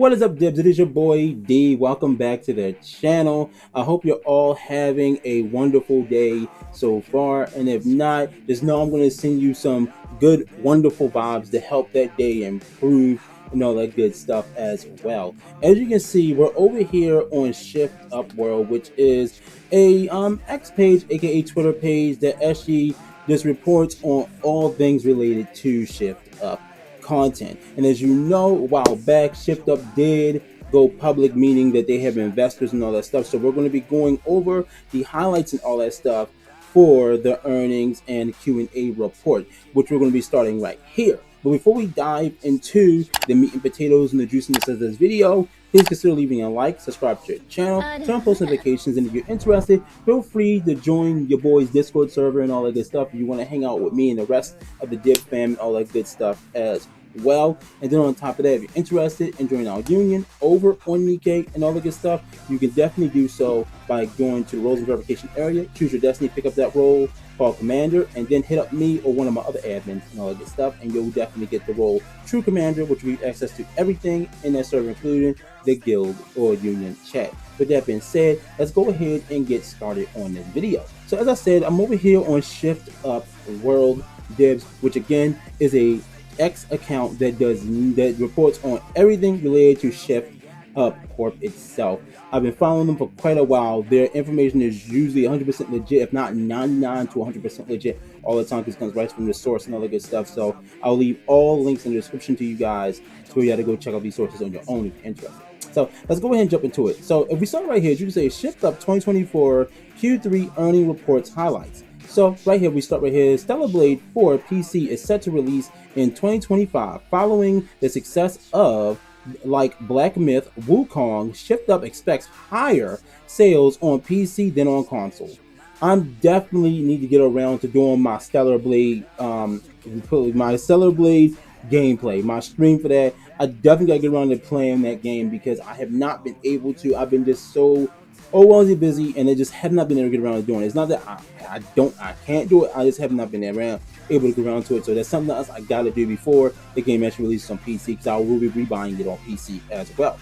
What is up, Dibs? It is your boy D. Welcome back to the channel. I hope you're all having a wonderful day so far. And if not, just know I'm going to send you some good, wonderful vibes to help that day improve and all that good stuff as well. As you can see, we're over here on Shift Up World, which is a X page, aka Twitter page that actually just reports on all things related to Shift Up content. And as you know, a while back, Shift Up did go public, meaning that they have investors and all that stuff. So we're going to be going over the highlights and all that stuff for the earnings and Q&A report, which we're going to be starting right here. But before we dive into the meat and potatoes and the juiciness of this video, please consider leaving a like, subscribe to the channel, turn on post notifications, and if you're interested, feel free to join your boys' Discord server and all that good stuff if you want to hang out with me and the rest of the Dib fam and all that good stuff as well. And then on top of that, if you're interested in joining our union over on Nikke and all the good stuff, you can definitely do so by going to the roles and verification area, choose your destiny, pick up that role called Commander, and then hit up me or one of my other admins and all that good stuff, and you'll definitely get the role True Commander, which will give you access to everything in that server, including the guild or union chat. With that being said, let's go ahead and get started on this video. So as I said, I'm over here on Shift Up World Dibs, which again is a X account that reports on everything related to Shift Up Corp itself. I've been following them for quite a while. Their information is usually 100% legit, if not 99 to 100% legit all the time, because it comes right from the source and all that good stuff. So I'll leave all links in the description to you guys, so you got to go check out these sources on your own if you're interested. So let's go ahead and jump into it. So if we start right here, you can say Shift Up 2024 Q3 earning reports highlights. So right here, we start right here. Stellar Blade 4 PC is set to release in 2025 following the success of like Black Myth, Wukong. Shift Up expects higher sales on PC than on console. I'm definitely need to get around to doing my Stellar Blade gameplay, my stream for that. I definitely gotta get around to playing that game because I have not been able to. I've been just so overly busy, and I just have not been able to get around to doing it. It's not that I can't do it. I just have not been able to get around to it. So that's something else I gotta do before the game actually releases on PC, because I will be rebuying it on PC as well.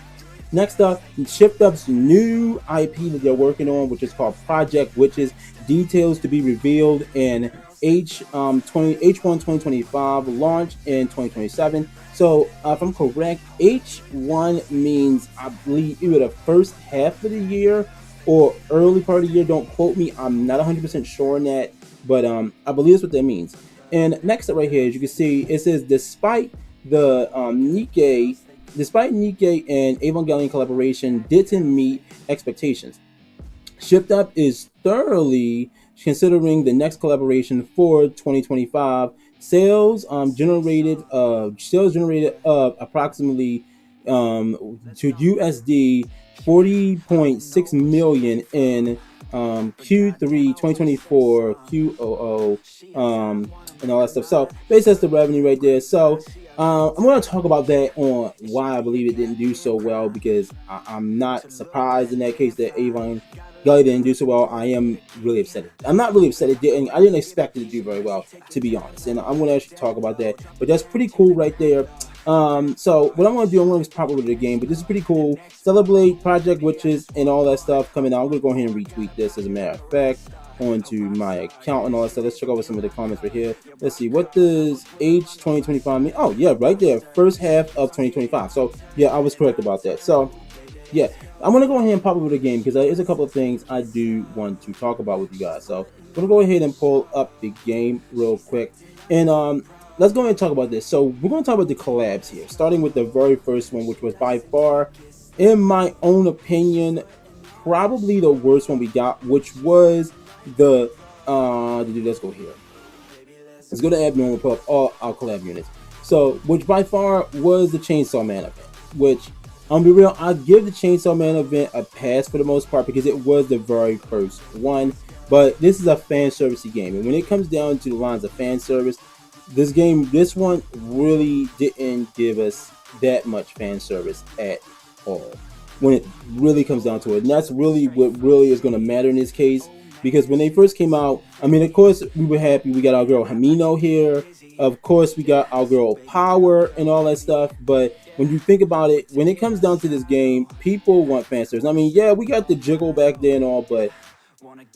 Next up, Shift Up's new IP that they're working on, which is called Project Witches. Details to be revealed in H1 2025, launch in 2027. So if I'm correct, H1 means, I believe, either the first half of the year or early part of the year. Don't quote me, I'm not 100% sure on that, but I believe that's what that means. And next up right here, as you can see, it says despite the Nikke and Evangelion collaboration didn't meet expectations, Shift Up is thoroughly considering the next collaboration for 2025. Sales generated approximately to USD 40.6 million in Q3 2024 QOO and all that stuff. So basically that's the revenue right there. So I'm going to talk about that on why I believe it didn't do so well, because I'm not surprised in that case that Avon didn't do so well. I am really upset. I'm not really upset it didn't. I didn't expect it to do very well, to be honest. And I'm going to actually talk about that. But that's pretty cool right there. So what I'm going to do, I'm going to pop over to the game, but this is pretty cool. Celebrate Project Witches and all that stuff coming out. I'm going to go ahead and retweet this, as a matter of fact, onto my account and all that stuff. Let's check over some of the comments right here. Let's see, what does H 2025 mean? Oh yeah, right there, first half of 2025. So yeah, I was correct about that. So yeah, I'm going to go ahead and pop over the game, because there's a couple of things I do want to talk about with you guys. So I'm going to go ahead and pull up the game real quick. And let's go ahead and talk about this. So we're going to talk about the collabs here, starting with the very first one, which was by far, in my own opinion, probably the worst one we got, which was the let's go here. Let's go to admin and pull up all our collab units. So, which by far was the Chainsaw Man event, which, be real, I'll give the Chainsaw Man event a pass for the most part, because it was the very first one. But this is a fan servicey game, and when it comes down to the lines of fan service, this one really didn't give us that much fan service at all when it really comes down to it. And that's really what really is going to matter in this case, because when they first came out, I mean, of course, we were happy. We got our girl Hamino here, Of course, we got our girl Power and all that stuff. But when you think about it, when it comes down to this game, people want fan service. I mean, yeah, we got the jiggle back there and all, but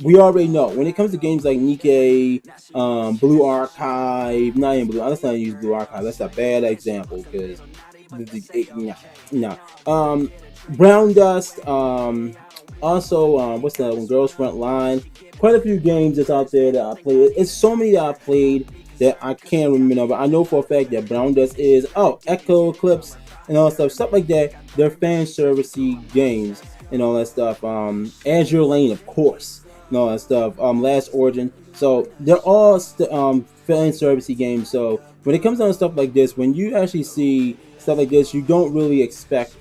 we already know when it comes to games like Nikke, Blue Archive, not even Blue. Let's not use Blue Archive. That's a bad example because no, no. Brown Dust. Also, what's that one? Girls Front Line. Quite a few games that's out there that I played. It's so many that I played that I can't remember. But I know for a fact that Brown Dust is Echo Eclipse and all that stuff like that. They're fan servicey games and all that stuff. Azure Lane, of course, and all that stuff. Last Origin. So they're all fan servicey games. So when it comes down to stuff like this, when you actually see stuff like this, you don't really expect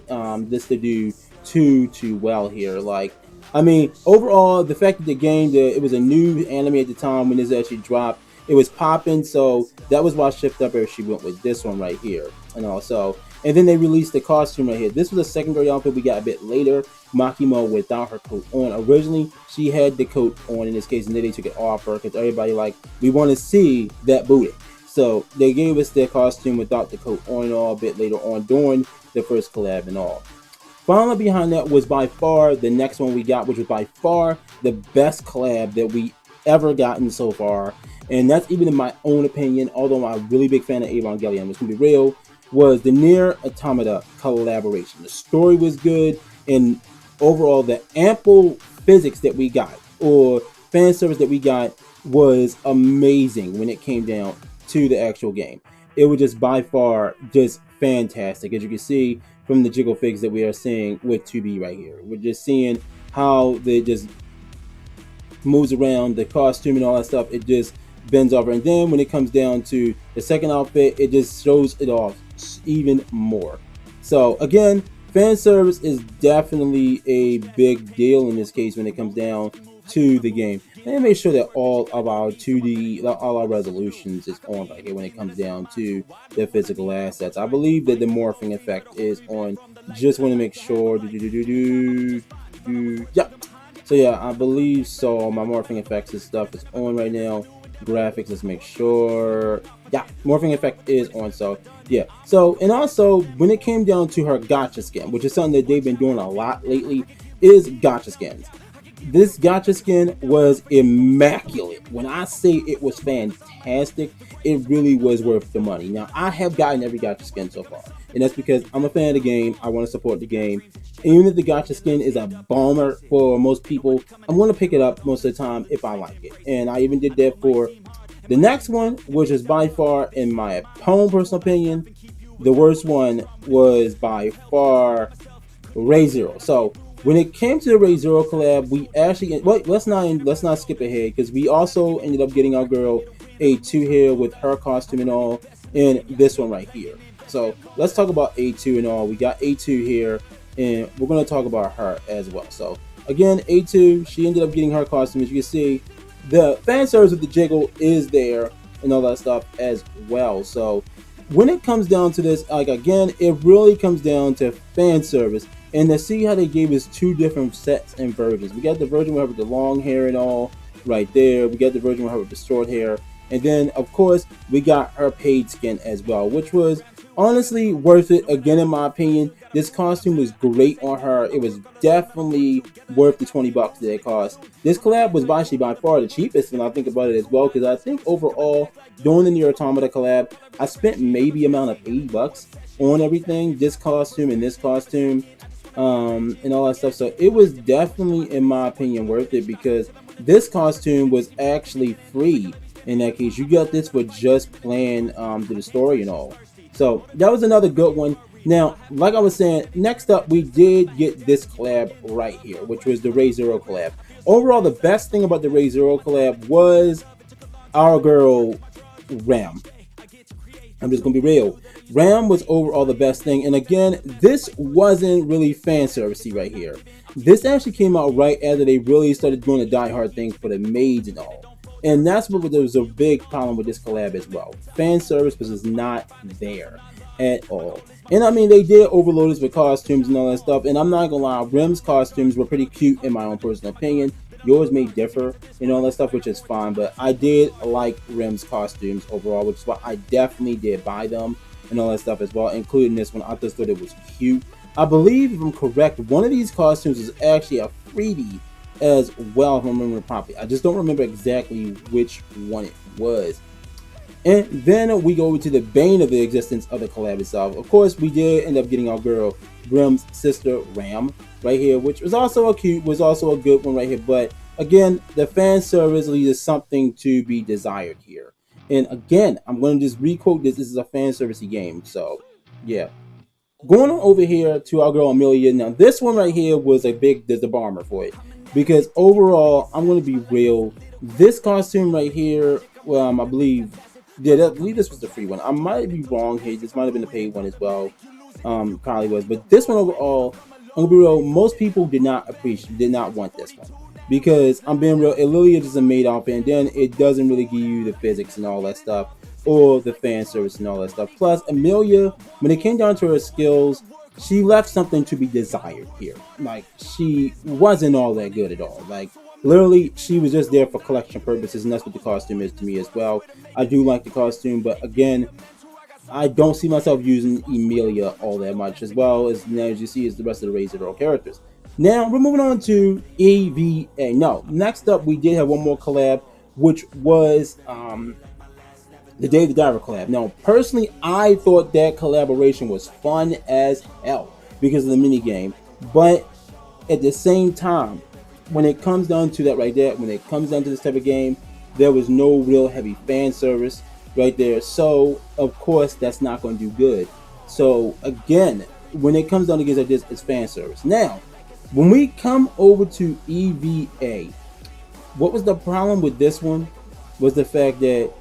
this to do too well here. Like, I mean, overall, the fact that the game, it was a new anime at the time when this actually dropped, it was popping. So that was why Shift Up she went with this one right here, and also. And then they released the costume right here. This was a secondary outfit we got a bit later. Makimo without her coat on. Originally, she had the coat on in this case, and then they took it off her because everybody like, we want to see that booty. So they gave us their costume without the coat on and all a bit later on during the first collab and all. Following behind that was by far the next one we got, which was by far the best collab that we ever gotten so far. And that's even in my own opinion, although I'm a really big fan of Evangelion, it's going to be real, was the Nier Automata collaboration. The story was good, and overall the ample physics that we got, or fan service that we got, was amazing when it came down to the actual game. It was just by far just fantastic, as you can see from the jiggle figs that we are seeing with 2B right here. We're just seeing how they just moves around, the costume and all that stuff, it just bends over. And then when it comes down to the second outfit, it just shows it off even more. So again, fan service is definitely a big deal in this case when it comes down to the game. And make sure that all of our 2D, all our resolutions is on right here when it comes down to the physical assets. I believe that the morphing effect is on. Just want to make sure. Yeah. So yeah, I believe so. My morphing effects and stuff is on right now. Graphics, let's make sure. Yeah, morphing effect is on. So yeah. So, and also when it came down to her gacha skin, which is something that they've been doing a lot lately, is gacha skins. This gacha skin was immaculate. When I say it was fantastic, it really was worth the money. Now, I have gotten every gacha skin so far, and that's because I'm a fan of the game. I want to support the game. Even if the gacha skin is a bomber for most people, I'm going to pick it up most of the time if I like it. And I even did that for the next one, which is by far, in my own personal opinion, the worst one was by far Ray Zero. So when it came to the Ray Zero collab, we actually let's not skip ahead, because we also ended up getting our girl A2 here with her costume and all, and this one right here. So let's talk about A2 and all. We got A2 here, and we're going to talk about her as well. So again, A2, she ended up getting her costume. As you can see, the fan service with the jiggle is there and all that stuff as well. So when it comes down to this, like, again, it really comes down to fan service. And to see how they gave us two different sets and versions. We got the version with her with the long hair and all right there. We got the version with her with the short hair. And then, of course, we got her paid skin as well, which was honestly worth it. Again, in my opinion, this costume was great on her. It was definitely worth the $20 that it cost. This collab was actually by far the cheapest when I think about it as well, because I think overall, during the Nier Automata collab, I spent maybe amount of $80 on everything. This costume and this costume. And all that stuff. So it was definitely, in my opinion, worth it, because this costume was actually free in that case. You got this for just playing the story and all. So that was another good one. Now, like I was saying, next up we did get this collab right here, which was the Ray Zero collab. Overall, the best thing about the Ray Zero collab was our girl Ram. I'm just gonna be real. Ram was overall the best thing, and again, this wasn't really fan servicey right here. This actually came out right after they really started doing the Die Hard thing for the maids and all, and that's what there was a big problem with this collab as well. Fan service was just not there at all. And I mean, they did overload us with costumes and all that stuff, and I'm not gonna lie, Rem's costumes were pretty cute in my own personal opinion. yours may differ and all that stuff, which is fine. But I did like Rim's costumes overall, which is why I definitely did buy them and all that stuff as well, including this one. I just thought it was cute. I believe, if I'm correct, one of these costumes is actually a freebie as well, if I remember properly. I just don't remember exactly which one it was. And then we go to the bane of the existence of the collab itself. Of course, we did end up getting our girl Grim's sister Ram right here, which was also a good one right here. But again, the fan service leaves something to be desired here. And again, I'm going to just requote this. This is a fan servicey game, so yeah. Going on over here to our girl Amelia. Now, this one right here was there's a bomber for it. Because overall, I'm going to be real. This costume right here, I believe this was the free one. I might be wrong here. This might have been the paid one as well. Probably was. But this one overall, I'm going to be real. Most people did not want this one. Because I'm being real, it literally is just a made outfit. And then it doesn't really give you the physics and all that stuff. Or the fan service and all that stuff. Plus, Amelia, when it came down to her skills, she left something to be desired here. Like, she wasn't all that good at all. Like, literally, she was just there for collection purposes, and that's what the costume is to me as well. I do like the costume, but again, I don't see myself using Emilia all that much, as well as you see is the rest of the Razor Girl characters. Now, we're moving on to EVA. No, next up, we did have one more collab, which was the Dave the Diver collab. Now, personally, I thought that collaboration was fun as hell because of the mini game. But at the same time, when it comes down to that right there, when it comes down to this type of game, there was no real heavy fan service right there. So, of course, that's not going to do good. So, again, when it comes down to games like this, it's fan service. Now, when we come over to EVA, what was the problem with this one was the fact that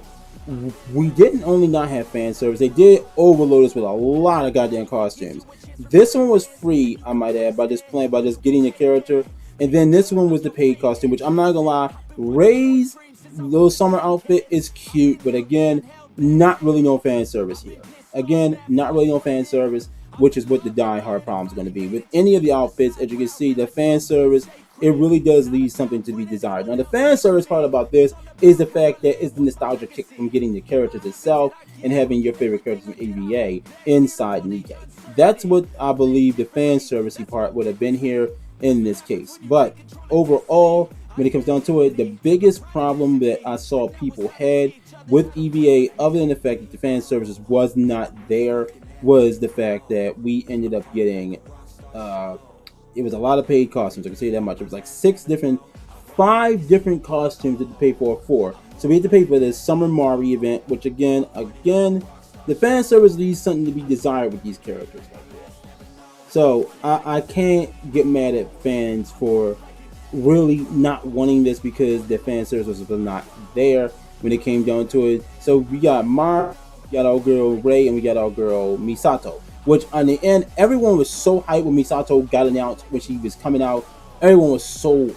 we didn't only not have fan service, they did overload us with a lot of goddamn costumes. This one was free, I might add, by just getting the character. And then this one was the paid costume, which I'm not gonna lie, Ray's little summer outfit is cute, but again, not really no fan service here. Again, not really no fan service, which is what the die-hard problem is going to be. With any of the outfits, as you can see, the fan service, it really does leave something to be desired. Now, the fan service part about this is the fact that it's the nostalgia kick from getting the characters itself and having your favorite characters from AVA inside Nikke. That's what I believe the fan servicey part would have been here in this case. But overall, when it comes down to it, the biggest problem that I saw people had with EVA, other than the fact that the fan services was not there, was the fact that we ended up getting it was a lot of paid costumes. I can say that much. It was like 5 different costumes that to pay for. So we had to pay for this Summer Mari event, which again, the fan service leaves something to be desired with these characters like that. So I can't get mad at fans for really not wanting this because the fan service was not there when it came down to it. So we got Mar, we got our girl Ray, and we got our girl Misato. Which on the end, everyone was so hyped when Misato got announced when she was coming out. Everyone was so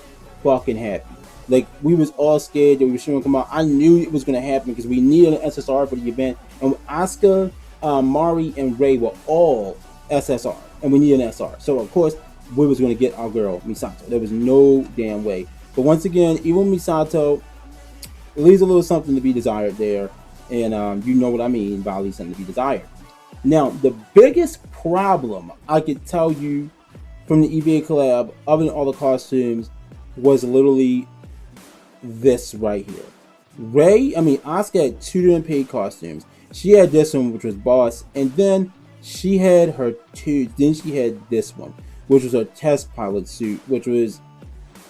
fucking happy. Like, we was all scared that we were sure come out. I knew it was going to happen because we needed an SSR for the event. And Asuka, Mari, and Ray were all SSR. And we needed an SR. So, of course, we was going to get our girl Misato. There was no damn way. But once again, even Misato, it leaves a little something to be desired there. And you know what I mean by leaving something to be desired. Now, the biggest problem I could tell you from the EVA collab, other than all the costumes, was literally this right here. Asuka had 2 different paid costumes. She had this one, which was Boss, and then she had this one, which was her test pilot suit, which was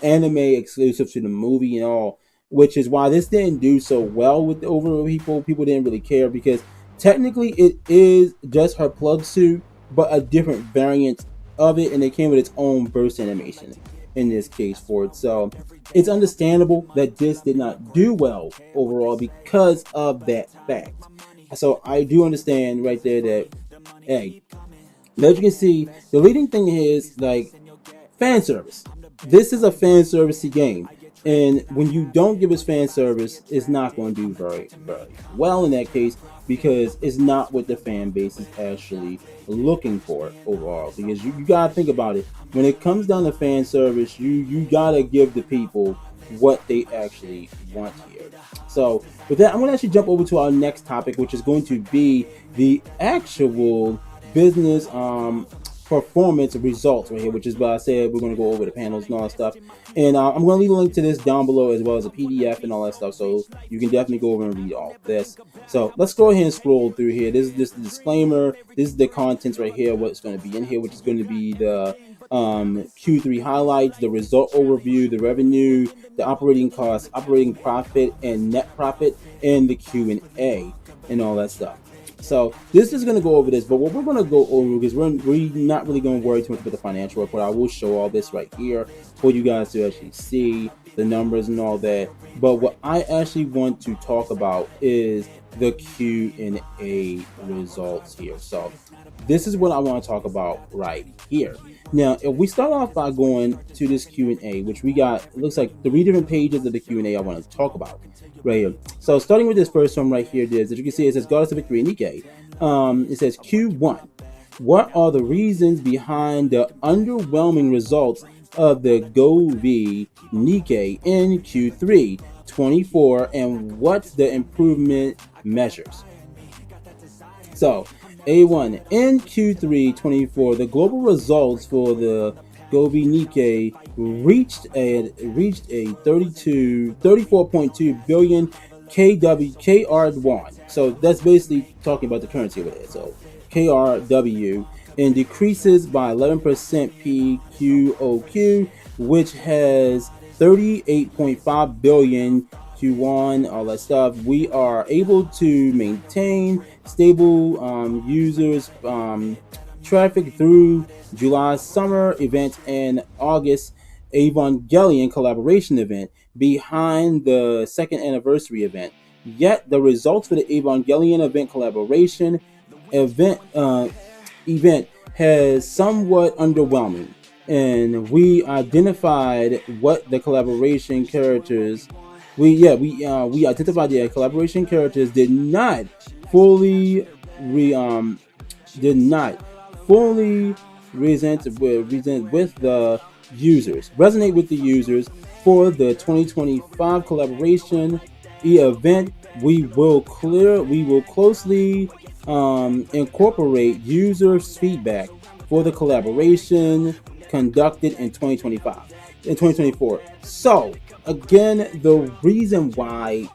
anime exclusive to the movie and all, which is why this didn't do so well with the overall people. People didn't really care because technically, it is just her plug suit, but a different variant of it, and it came with its own burst animation in this case for it. So it's understandable that this did not do well overall because of that fact. So I do understand right there that, hey, as you can see, the leading thing is like fan service. This is a fan servicey game. And when you don't give us fan service, it's not going to do very, very well in that case because it's not what the fan base is actually looking for overall. Because you got to think about it. When it comes down to fan service, you got to give the people what they actually want here. So with that, I'm going to actually jump over to our next topic, which is going to be the actual business performance results right here, which is what I said we're going to go over the panels and all that stuff. And I'm going to leave a link to this down below as well as a PDF and all that stuff, so you can definitely go over and read all this. So let's go ahead and scroll through here. This is the disclaimer. This is the contents right here, what's going to be in here, which is going to be the Q3 highlights, the result overview, the revenue, the operating costs, operating profit, and net profit, and the Q&A and all that stuff. So this is going to go over this, but what we're going to go over, because we're not really going to worry too much about the financial report. I will show all this right here for you guys to actually see the numbers and all that. But what I actually want to talk about is the Q&A results here. So this is what I want to talk about right here. Now, if we start off by going to this Q&A, which we got, it looks like 3 different pages of the Q&A I want to talk about right here. So starting with this first one right here, as you can see, it says Goddess of Victory, Nikke. It says Q1. What are the reasons behind the underwhelming results of the GoV Nikke in Q3 24, and what's the improvement measures? So A1, in Q3 24, the global results for the GoV Nikke reached a 34.2 billion KR won. So that's basically talking about the currency over there. So KRW, and decreases by 11% PQOQ, which has 38.5 billion Q1, all that stuff. We are able to maintain stable users traffic through July summer event and August Evangelion collaboration event behind the second anniversary event. Yet the results for the Evangelion event collaboration event has somewhat underwhelming, and we identified what the collaboration characters we identified the collaboration characters did not fully resent with the users, resonate with the users. For the 2025 collaboration event, we will closely incorporate users' feedback for the collaboration conducted in 2024. So again, the reason why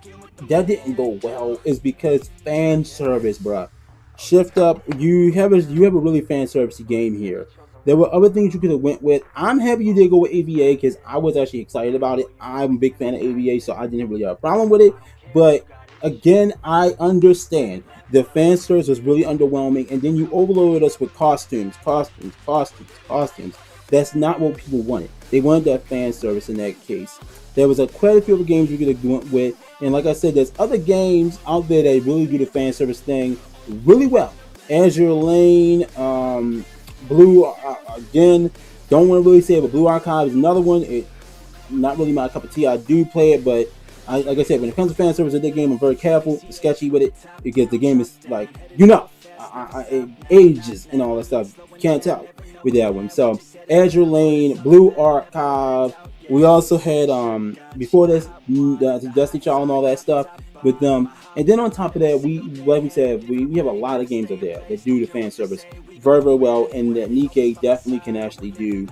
that didn't go well is because fan service, bruh. Shift up. You have a really fan servicey game here. There were other things you could have went with. I'm happy you did go with AVA because I was actually excited about it. I'm a big fan of AVA, so I didn't really have a problem with it. But again, I understand the fan service was really underwhelming, and then you overloaded us with costumes. That's not what people wanted. They wanted that fan service in that case. There was quite a few other games you could have went with, and like I said, there's other games out there that really do the fan service thing really well. Azure Lane, Blue, again, don't want to really say it, but Blue Archive is another one. It's not really my cup of tea. I do play it, but like I said, when it comes to fan service of that game, I'm very careful, sketchy with it, because the game is like, it ages and all that stuff. You can't tell with that one. So Azure Lane, Blue Archive. We also had before this Dusty Child and all that stuff with them. And then on top of that, we have a lot of games out there that do the fan service very, very well, and that Nikke definitely can actually do.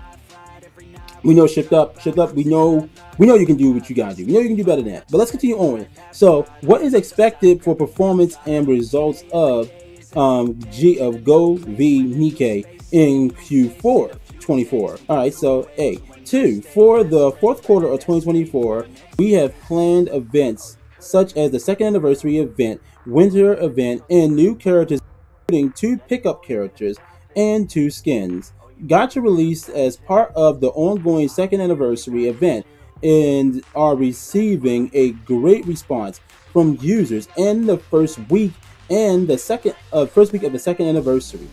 We know Shift Up. We know you can do what you gotta do. We know you can do better than that. But let's continue on. So, what is expected for performance and results of GoV Nikke in Q4 24? All right. So, A2, for the fourth quarter of 2024, we have planned events such as the second anniversary event, winter event, and new characters, including 2 pickup characters and 2 skins. Gacha released as part of the ongoing second anniversary event and are receiving a great response from users in the first week of the second anniversary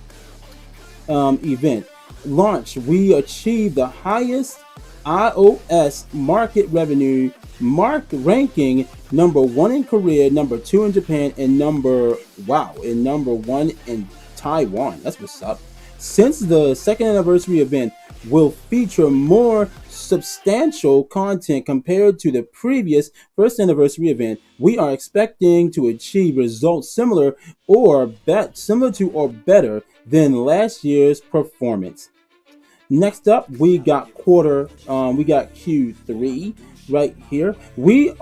event launch. We achieved the highest iOS market revenue ranking number 1 in Korea, number 2 in Japan, and number 1 in Taiwan. That's what's up. Since the second anniversary event will feature more substantial content compared to the previous first anniversary event. We are expecting to achieve results similar to or better than last year's performance. Next up, we got Q3 right here. When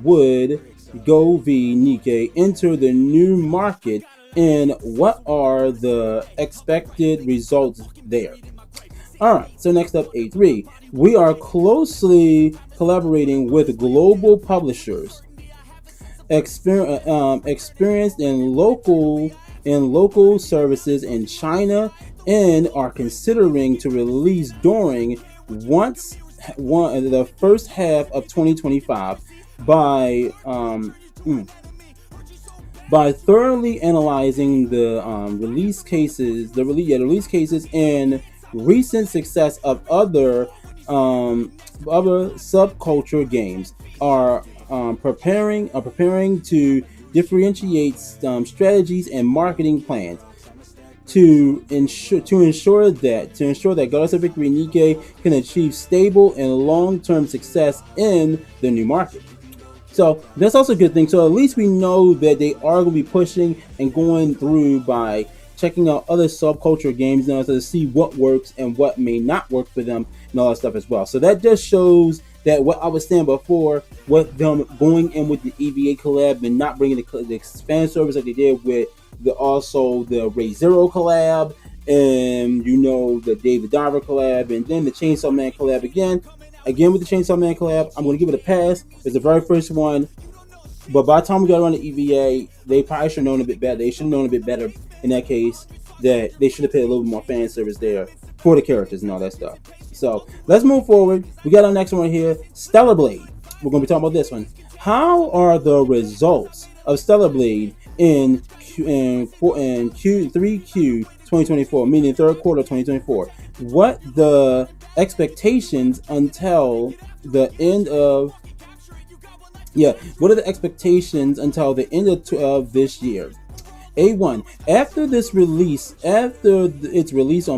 would Go V Nikke enter the new market, and what are the expected results there? All right, so next up, A3. We are closely collaborating with global publishers experienced in local services in China, and are considering to release during once one the first half of 2025 by by thoroughly analyzing the release cases and recent success of other subculture games, are preparing to differentiate strategies and marketing plans to ensure that Goddess of Victory Nikke can achieve stable and long-term success in the new market. So that's also a good thing. So at least we know that they are going to be pushing and going through by checking out other subculture games now to see what works and what may not work for them and all that stuff as well. So that just shows that what I was saying before, with them going in with the EVA collab and not bringing the fan service like they did with the Ray Zero collab, and the David Diver collab, and then the Chainsaw Man collab again with the Chainsaw Man collab. I'm going to give it a pass. It's the very first one, but by the time we got around the EVA, they probably should have known a bit better. They should have known a bit better in that case, that they should have paid a little bit more fan service there for the characters and all that stuff. So let's move forward. We got our next one here, Stellar Blade. We're going to be talking about this one. How are the results of Stellar Blade in Q3Q 2024, meaning third quarter 2024? What the expectations until the end of what are the expectations until the end of this year? A1. After its release on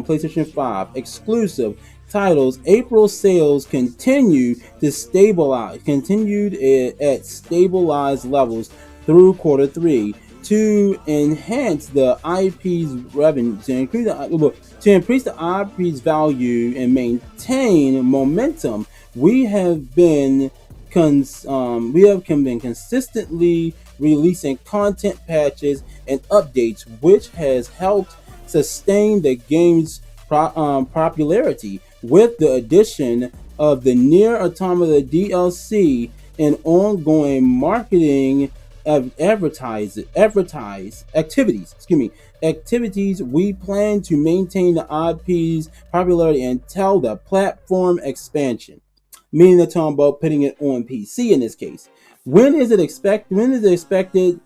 PlayStation 5 exclusive titles, April sales continued at stabilized levels through quarter 3 to enhance the IP's revenue, to increase the IP's value and maintain momentum. We have been consistently releasing content patches and updates, which has helped sustain the game's popularity. With the addition of the Nier Automata DLC and ongoing marketing activities, we plan to maintain the IP's popularity until the platform expansion. Meaning they're talking about putting it on PC in this case. When is the expected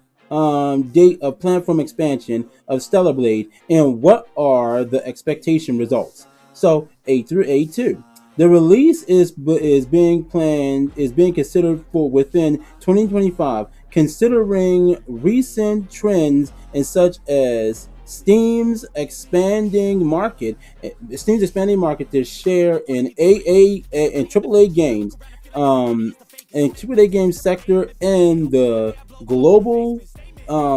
date of platform expansion of Stellar Blade, and what are the expectation results? So A through A2. The release is being considered for within 2025, considering recent trends in such as Steam's expanding market to share in AA and AAA games, and AAA game sector, and the global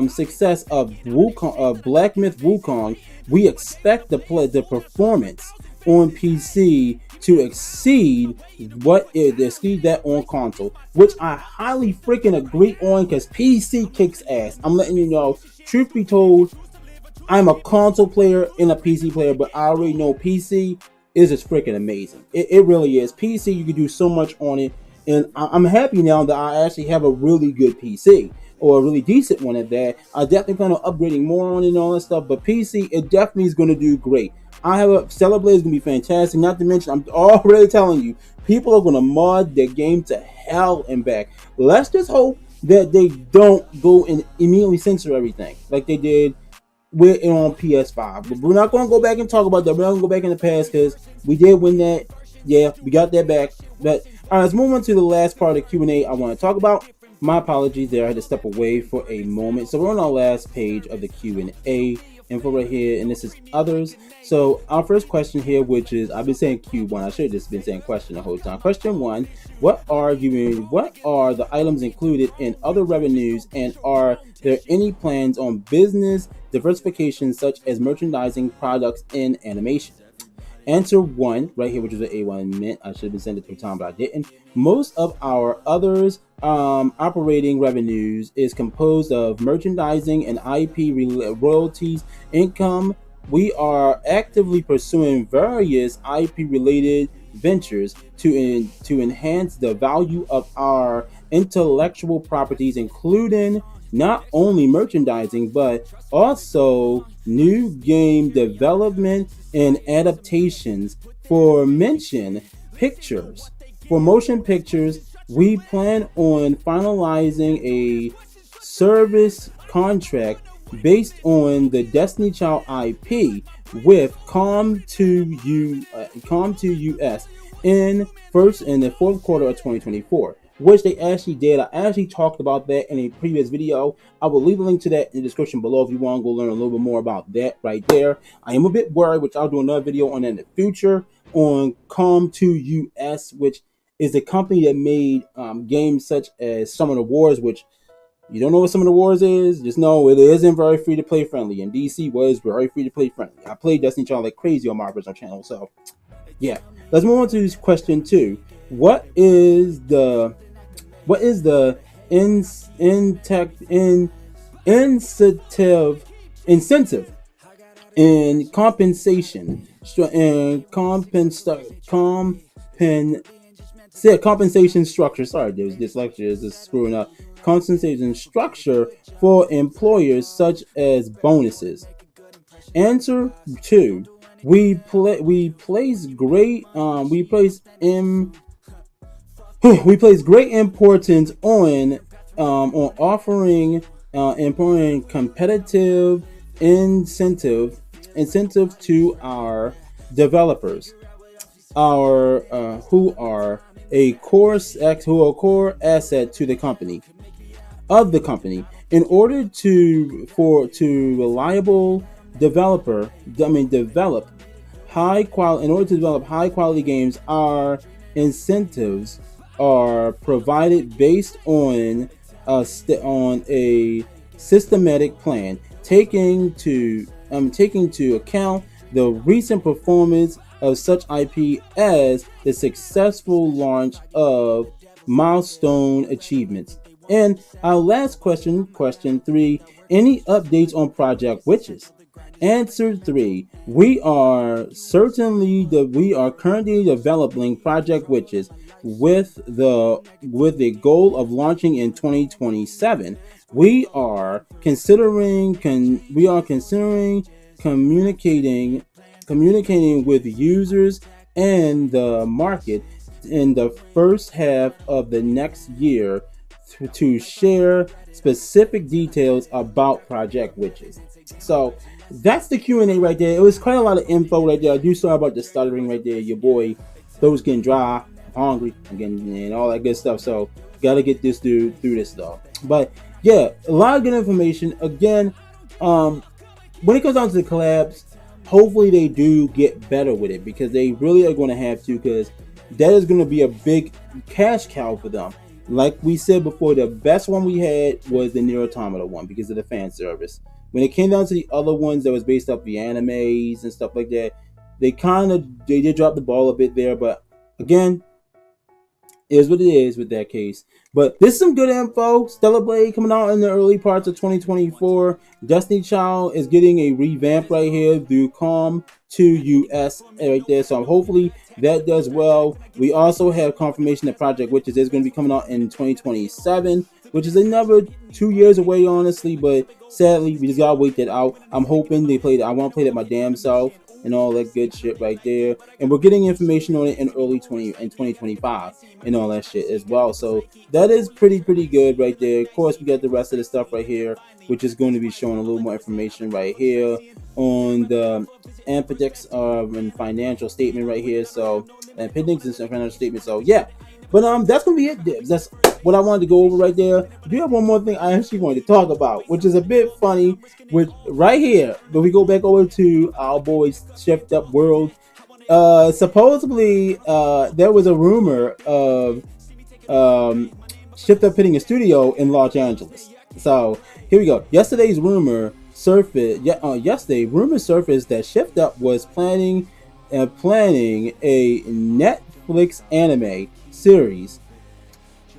success of Black Myth Wukong. We expect the performance on PC to exceed that on console, which I highly freaking agree on, because PC kicks ass. I'm letting you know, truth be told, I'm a console player and a PC player, but I already know PC is just freaking amazing. It really is. PC, you can do so much on it, and I'm happy now that I actually have a really good PC, or a really decent one at that. I definitely plan on upgrading more on it and all that stuff, but PC, it definitely is going to do great. I have a Stellar Blade is going to be fantastic. Not to mention, I'm already telling you, people are going to mod their game to hell and back. Let's just hope that they don't go and immediately censor everything like they did with it on PS5. But we're not going to go back and talk about that. We're not going to go back in the past, because we did win that. Yeah, we got that back. But all right, let's move on to the last part of the Q&A I want to talk about. My apologies there. I had to step away for a moment. So we're on our last page of the Q&A info right here, and this is others. So our first question here, which is I've been saying Q1. I should have just been saying question the whole time. Question one: What are the items included in other revenues, and are there any plans on business diversification such as merchandising, products, and animation? Answer one, right here, which is an A1 mint. I should have been sent it through time, but I didn't. Most of our others operating revenues is composed of merchandising and IP royalties income. We are actively pursuing various IP related ventures to enhance the value of our intellectual properties, including not only merchandising but also new game development and adaptations. For mention pictures, for motion pictures, we plan on finalizing a service contract based on the Destiny Child IP with Com2 US in the fourth quarter of 2024, which they actually did. I actually talked about that in a previous video. I will leave a link to that in the description below if you want to go learn a little bit more about that right there. I am a bit worried, which I'll do another video on that in the future, on Com2 US, which is a company that made games such as Some of the Wars, which you don't know what Some of the Wars is, just know it isn't very free to play friendly, and DC was very free to play friendly. I played Destiny Child like crazy on my original channel, so yeah. Let's move on to question two. What is the incentive and compensation compensation structure? Sorry, there's dyslexia is just screwing up. Compensation structure for employers such as bonuses. Answer two: we place great importance on offering competitive incentive to our developers, our who are a core asset to the company in order to reliable develop high quality games. Our incentives are provided based on a systematic plan, taking to account the recent performance of such IP as the successful launch of milestone achievements. And our last question three: any updates on Project Witches? Answer three: we are currently developing Project Witches with the goal of launching in 2027. We are considering communicating with users and the market in the first half of the next year to share specific details about Project Witches. So that's the Q&A right there. It was quite a lot of info right there. I do sorry about the stuttering right there. Your boy throat's getting dry, I'm hungry again, and all that good stuff. So gotta get this dude through this stuff. But yeah, a lot of good information. Again, when it comes down to the collabs, hopefully they do get better with it, because they really are going to have to, because that is going to be a big cash cow for them. Like we said before, the best one we had was the Nier Automata one because of the fan service. When it came down to the other ones that was based off the animes and stuff like that, they did drop the ball a bit there. But again, it is what it is with that case. But this is some good info. Stellar Blade coming out in the early parts of 2024. Destiny Child is getting a revamp right here through Com2 US right there. So hopefully that does well. We also have confirmation that Project Witches is going to be coming out in 2027, which is another 2 years away, honestly. But sadly, we just gotta wait that out. I'm hoping they play that. I want to play that my damn self and all that good shit right there. And we're getting information on it in 2025 and all that shit as well. So that is pretty good right there. Of course, we got the rest of the stuff right here, which is going to be showing a little more information right here on the appendix and financial statement right here. So appendix and financial statement. So yeah, but that's gonna be it, Dibs. That's what I wanted to go over right there. I do have one more thing I actually wanted to talk about, which is a bit funny. Which right here, but we go back over to our boys Shift Up World. Supposedly, there was a rumor of um, Shift Up hitting a studio in Los Angeles. So here we go. Yesterday's rumor surfaced. Yesterday, rumor surfaced that Shift Up was planning a Netflix anime series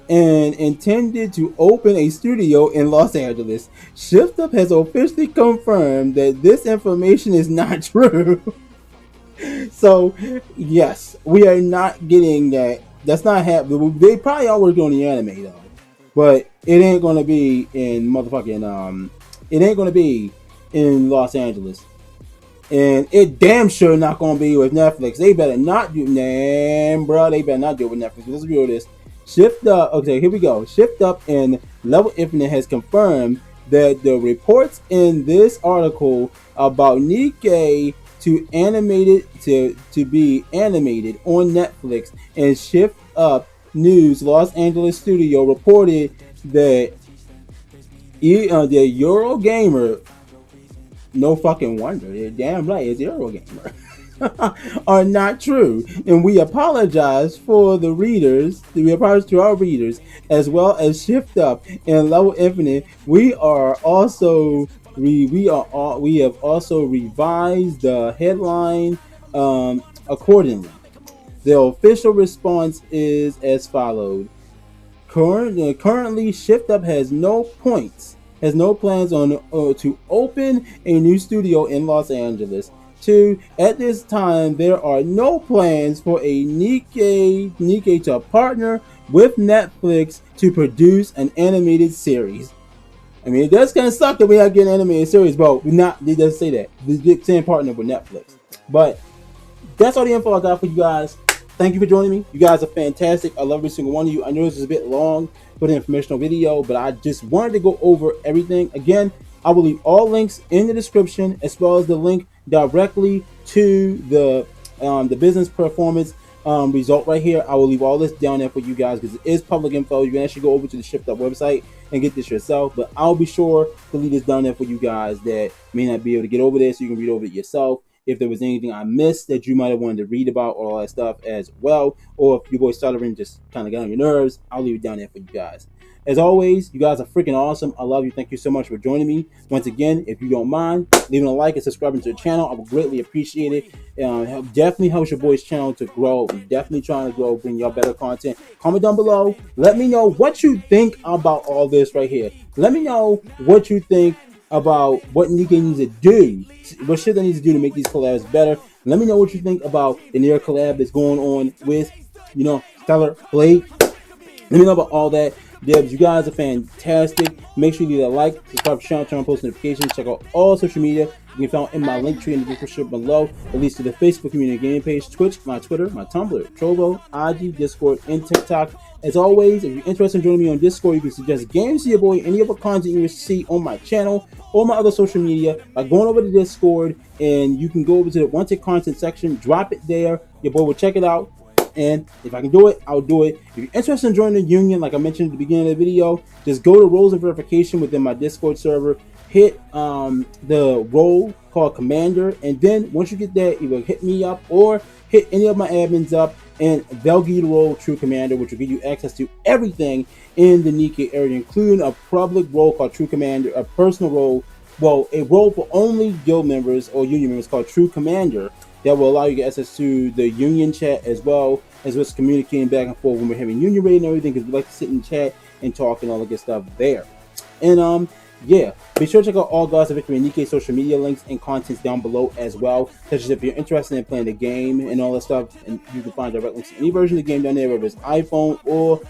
and intended to open a studio in Los Angeles. Shift Up has officially confirmed that this information is not true. So, yes, we are not getting that. That's not happening. They probably are working on the anime though, but it ain't gonna be in motherfucking It ain't gonna be in Los Angeles, and it damn sure not gonna be with Netflix. They better not do, damn, bro. They better not do it with Netflix. Let's review this. Shift Up. Okay, here we go. Shift Up and Level Infinite has confirmed that the reports in this article about Nikke to be animated on Netflix, and Shift Up News Los Angeles studio reported that the Eurogamer, no fucking wonder, they're damn right, it's Eurogamer, are not true, and we apologize for the readers. We apologize to our readers as well as Shift Up and Level Infinite. We have also revised the headline accordingly. The official response is as follows. Currently, Shift Up has no plans on to open a new studio in Los Angeles. Two, at this time, there are no plans for a Nikke to partner with Netflix to produce an animated series. I mean, it does kind of suck that we are getting an animated series, but it doesn't say that. The same partner with Netflix. But that's all the info I got for you guys. Thank you for joining me. You guys are fantastic. I love every single one of you. I know this is a bit long for the informational video, but I just wanted to go over everything. Again, I will leave all links in the description, as well as the link directly to the business performance result right here. I will leave all this down there for you guys because it is public info. You can actually go over to the Shift Up website and get this yourself, but I'll be sure to leave this down there for you guys that may not be able to get over there, so you can read over it yourself. If there was anything I missed that you might have wanted to read about, or all that stuff as well, or if your boy stuttering just kind of got on your nerves, I'll leave it down there for you guys. As always, you guys are freaking awesome. I love you. Thank you so much for joining me. Once again, if you don't mind leaving a like and subscribing to the channel, I would greatly appreciate it. Definitely helps your boy's channel to grow. I'm definitely trying to grow, bring y'all better content. Comment down below. Let me know what you think about all this right here. Let me know what you think about what Nikke needs to do, what shit they need to do to make these collabs better. Let me know what you think about the near collab that's going on with, Stellar Blade. Let me know about all that. Debs, you guys are fantastic. Make sure you leave a like, subscribe to the channel, turn on post notifications, check out all social media. You can find in my link tree in the description below. It leads to the Facebook community gaming page, Twitch, my Twitter, my Tumblr, Trovo, IG, Discord, and TikTok. As always, if you're interested in joining me on Discord, you can suggest games to your boy, any other content you wish to see on my channel or my other social media by going over to Discord, and you can go over to the wanted content section, drop it there. Your boy will check it out. And if I can do it, I'll do it. If you're interested in joining the union, like I mentioned at the beginning of the video, just go to roles of verification within my Discord server. Hit the role called Commander, and then once you get there, either hit me up or hit any of my admins up, and they'll give you the role True Commander, which will give you access to everything in the Nikke area, including a public role called True Commander, a personal role, a role for only guild members or union members called True Commander, that will allow you to get access to the union chat as well as communicating back and forth when we're having union raid and everything, because we like to sit in chat and talk and all the good stuff there. And yeah, be sure to check out all Gods of Victory and Nikke social media links and contents down below as well, such as if you're interested in playing the game and all that stuff, and you can find direct links to any version of the game down there, whether it's iPhone or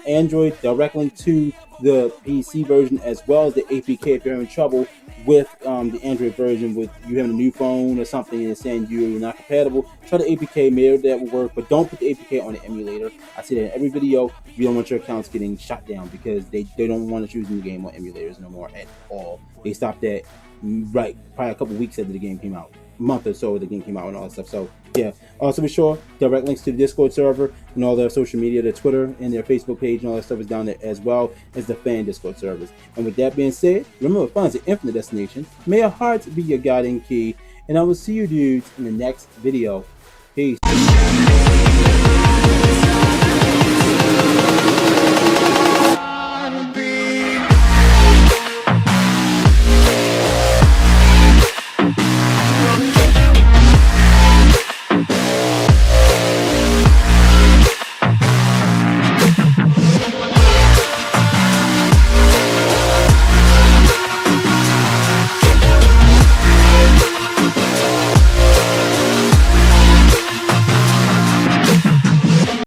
Android, direct link to the PC version, as well as the APK if you're having trouble with the Android version, with you having a new phone or something and it's saying you're not compatible. Try the APK, maybe that will work, but don't put the APK on the emulator. I say that in every video. You don't want your accounts getting shut down because they don't want to choose the game on emulators no more at all. They stopped that probably a couple weeks after the game came out. month or so the game came out and all that stuff. So yeah. Also be sure direct links to the Discord server and all their social media, their Twitter and their Facebook page and all that stuff is down there, as well as the fan Discord servers. And with that being said, remember, fun is an infinite destination. May your hearts be your guiding key, and I will see you dudes in the next video. Peace.